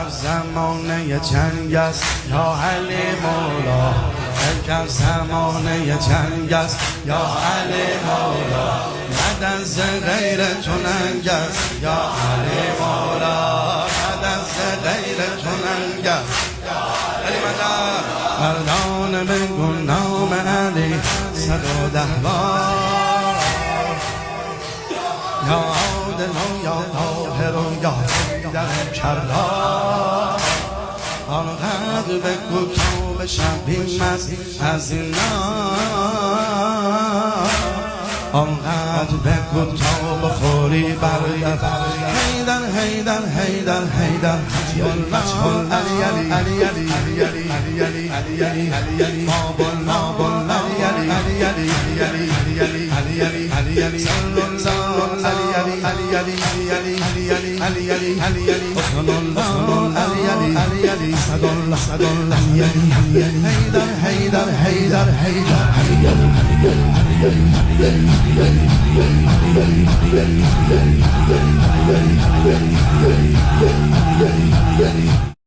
امشب زمانه جنگ است یا علی مولا، امشب زمانه جنگ است یا علی مولا، مدد ز غیر تو ننگ است یا علی مولا، مدد ز غیر تو ننگ است علی مدد. مردان بگو نام علی 110 بار، یا عادل و یا طاهر و یا در کربلا، آنقدر بگو تا بشویم از این آنقدر بگو تا بخوری برگرد. حیدر حیدر حیدر حیدر علی علی علی علی علی علی علی علی علی علی علی مابل مابل علی علی علی علی علی علی علی علی علی علی صلی الله علی علی علی علی علی علی علی علی علی علی صلی الله علی علی علی علی صلی الله صلی الله علی علی علی حیدر حیدر حیدر حیدر علی علی علی علی علی